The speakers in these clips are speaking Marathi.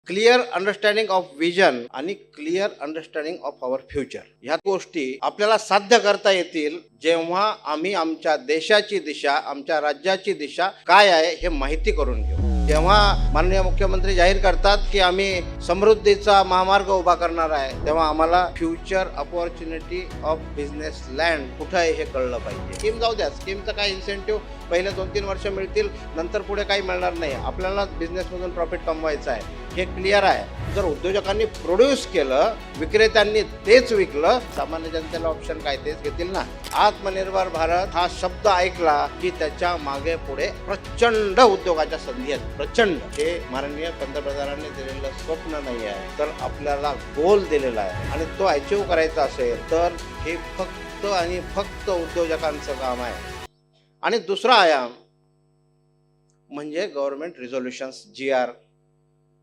क्लिअर अंडरस्टँडिंग ऑफ विजन आणि clear understanding of our future ह्या गोष्टी आपल्याला साध्य करता येतील जेव्हा आम्ही आमच्या देशाची दिशा, आमच्या राज्याची दिशा काय आहे हे माहिती करून घेऊ. जेव्हा माननीय मुख्यमंत्री जाहीर करतात की आम्ही समृद्धीचा महामार्ग उभा करणार आहे, तेव्हा आम्हाला future opportunity of business land कुठं आहे हे कळलं पाहिजे. स्कीम जाऊ द्या, स्कीमचं काय इन्सेंटिव्ह पहिले 2-3 वर्ष मिळतील, नंतर पुढे काही मिळणार नाही. आपल्याला बिझनेसमधून प्रॉफिट कमवायचं आहे हे क्लिअर आहे. जर उद्योजकांनी प्रोड्यूस केलं, विक्रेत्यांनी तेच विकलं, सामान्य जनतेला ऑप्शन काय तेच घेतील ना. आत्मनिर्भर भारत हा शब्द ऐकला की त्याच्या मागे पुढे प्रचंड उद्योगाच्या संधी आहेत. प्रचंड. हे माननीय पंतप्रधानांनी दिलेलं स्वप्न नाही आहे, तर आपल्याला गोल दिलेला आहे आणि तो अचीव्ह करायचा असेल तर हे फक्त आणि फक्त उद्योजकांचं काम आहे. आणि दुसरा आयाम म्हणजे गव्हर्नमेंट रिझोल्युशन्स, GR,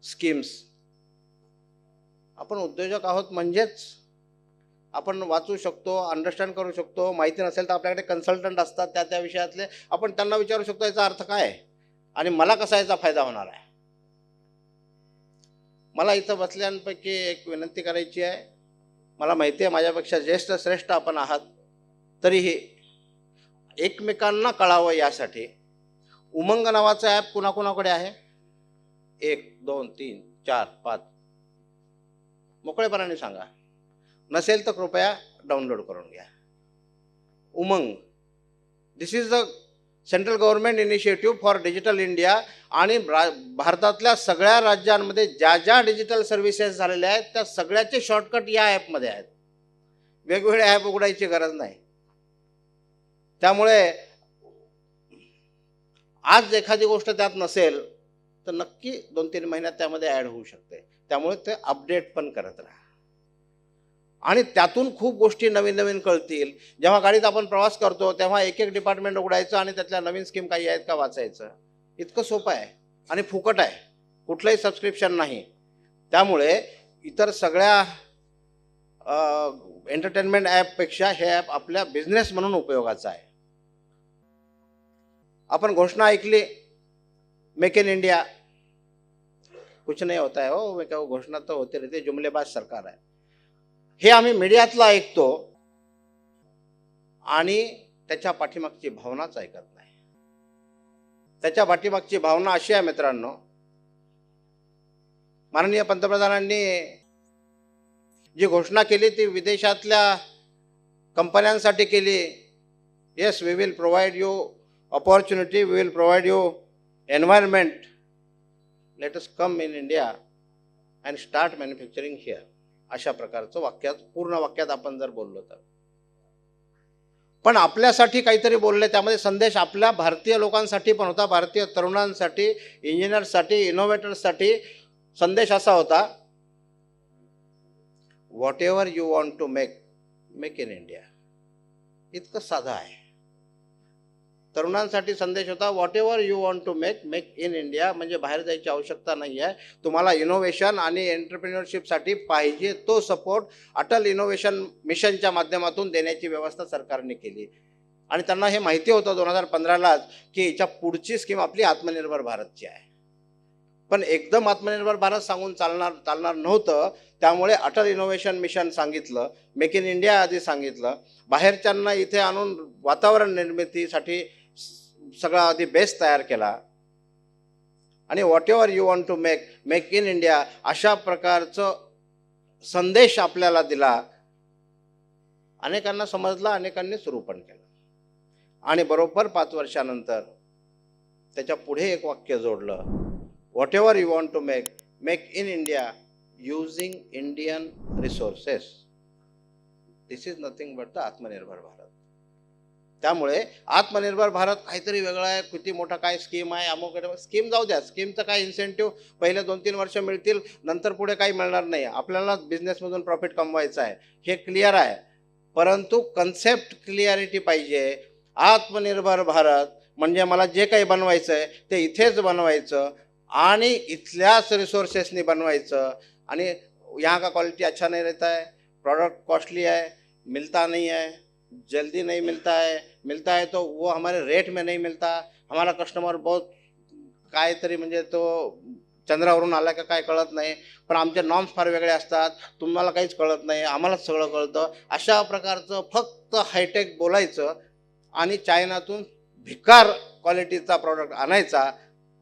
स्कीम्स. आपण उद्योजक आहोत म्हणजेच आपण वाचू शकतो, अंडरस्टँड करू शकतो. माहिती नसेल तर आपल्याकडे कन्सल्टंट असतात त्या विषयातले, आपण त्यांना विचारू शकतो याचा अर्थ काय आहे आणि मला कसा याचा फायदा होणार आहे. मला इथं बसल्यांपैकी एक विनंती करायची आहे. मला माहिती आहे माझ्यापेक्षा ज्येष्ठ श्रेष्ठ आपण आहात, तरीही एकमेकांना कळावं यासाठी उमंग नावाचं ॲप कुणाकुणाकडे आहे? 1, 2, 3, 4, 5 मोकळेपणाने सांगा. नसेल तर कृपया डाउनलोड करून घ्या. UMANG, this is the central government initiative for digital India. आणि भारतातल्या सगळ्या राज्यांमध्ये ज्या ज्या डिजिटल सर्व्हिसेस झालेल्या आहेत त्या सगळ्याचे शॉर्टकट या ॲपमध्ये आहेत. वेगवेगळे ॲप उघडायची गरज नाही. त्यामुळे आज एखादी गोष्ट त्यात नसेल तर नक्की 2-3 महिन्यात त्यामध्ये ॲड होऊ शकते. त्यामुळे ते अपडेट पण करत राहा आणि त्यातून खूप गोष्टी नवीन नवीन कळतील. जेव्हा गाडीत आपण प्रवास करतो तेव्हा एक एक डिपार्टमेंट उघडायचं आणि त्यातल्या नवीन स्कीम काही आहेत का वाचायचं. इतकं सोपं आहे आणि फुकट आहे, कुठलंही सबस्क्रिप्शन नाही. त्यामुळे इतर सगळ्या एंटरटेनमेंट ॲपपेक्षा हे ॲप आपल्या बिझनेस म्हणून उपयोगाचं आहे. आपण घोषणा ऐकली, मेक इन इंडिया. कुछ नहीं होता है हो, मैं क्या घोषणा तो होती रहती, जुमलेबाज सरकार आहे. हे आम्ही मीडियातलं ऐकतो आणि त्याच्या पाठीमागची भावनाच ऐकत नाही. त्याच्या पाठीमागची भावना अशी आहे मित्रांनो, माननीय पंतप्रधानांनी जी घोषणा केली ती विदेशातल्या कंपन्यांसाठी केली. Yes, we will provide you opportunity, we will provide you environment, let us come in India and start manufacturing here. अशा प्रकारचं वाक्यात, पूर्ण वाक्यात आपण जर बोललो तर. पण आपल्यासाठी काहीतरी बोलले, त्यामध्ये संदेश आपल्या भारतीय लोकांसाठी पण होता, भारतीय तरुणांसाठी, इंजिनियर्ससाठी, इनोव्हेटर्ससाठी. संदेश असा होता, whatever you want to make, make in India. इतकं साधं आहे. तरुणांसाठी संदेश होता, whatever you want to make, make in India. म्हणजे बाहेर जायची आवश्यकता नाही आहे. तुम्हाला इनोव्हेशन आणि एंटरप्रेन्योरशिपसाठी पाहिजे तो सपोर्ट अटल इनोव्हेशन मिशनच्या माध्यमातून देण्याची व्यवस्था सरकारने केली. आणि त्यांना हे माहिती होतं 2015लाच की याच्या पुढची स्कीम आपली आत्मनिर्भर भारतची आहे. पण एकदम आत्मनिर्भर भारत सांगून चालणार नव्हतं. त्यामुळे अटल इनोव्हेशन मिशन सांगितलं, मेक इन इंडिया आधी सांगितलं, बाहेरच्यांना इथे आणून वातावरण निर्मितीसाठी सगळा आधी बेस तयार केला आणि whatever you want to make, make in India अशा प्रकारचं संदेश आपल्याला दिला. अनेकांना समजला, अनेकांनी सुरू पण केलं. आणि बरोबर 5 वर्षानंतर त्याच्या पुढे एक वाक्य जोडलं, whatever you want to make, make in India using Indian resources. This is nothing but the Atmanirbhar Bharat. त्यामुळे आत्मनिर्भर भारत काहीतरी वेगळं आहे. किती मोठा काय स्कीम आहे, अमुक स्कीम जाऊ द्या, स्कीमचं काय इन्सेंटिव्ह पहिले 2-3 वर्ष मिळतील, नंतर पुढे काही मिळणार नाही. आपल्याला बिझनेसमधून प्रॉफिट कमवायचं आहे हे क्लिअर आहे. परंतु कन्सेप्ट क्लिअरिटी पाहिजे. आत्मनिर्भर भारत म्हणजे मला जे काही बनवायचं आहे ते इथेच बनवायचं आणि इथल्याच रिसोर्सेसनी बनवायचं. आणि यहाँ का क्वालिटी अच्छा नहीं रहता है, प्रोडक्ट कॉस्टली है, मिलता नहीं है, जल्दी नहीं मिलता है तो वो हमारे रेट में नहीं मिलता. हमारा कस्टमर बहुत काय तरी म्हणजे तो चंद्रावरून आला का काय कळत नाही, पण आमचे नॉर्म्स फार वेगळे असतात, तुम्हाला काहीच कळत नाही, आम्हालाच सगळं कळतं. अशा प्रकारचं फक्त हायटेक बोलायचं आणि चायनातून भिकार क्वालिटीचा प्रॉडक्ट आणायचा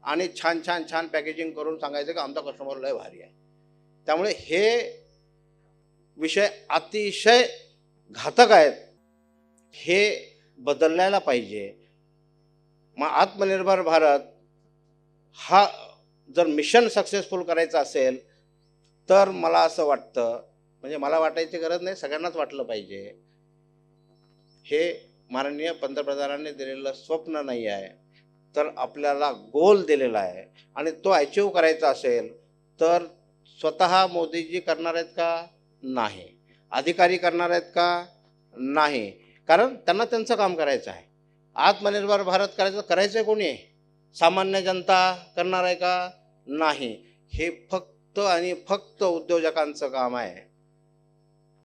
आणि छान छान छान पॅकेजिंग करून सांगायचं की आमचा कस्टमर लय भारी आहे. त्यामुळे हे विषय अतिशय घातक आहेत. हे बदलायला पाहिजे. मग आत्मनिर्भर भारत हा जर मिशन सक्सेसफुल करायचं असेल तर मला असं वाटतं, म्हणजे मला वाटायची गरज नाही, सगळ्यांनाच वाटलं पाहिजे, हे माननीय पंतप्रधानांनी दिलेलं स्वप्न नाही आहे, तर आपल्याला गोल दिलेला आहे आणि तो अचीव करायचा असेल तर स्वतः मोदीजी करणार आहेत का? नाही. अधिकारी करणार आहेत का? नाही. कारण त्यांना त्यांचं काम करायचं आहे. आत्मनिर्भर भारत करायचं कोणी आहे? सामान्य जनता करणार आहे का? नाही. हे फक्त आणि फक्त उद्योजकांचं काम आहे.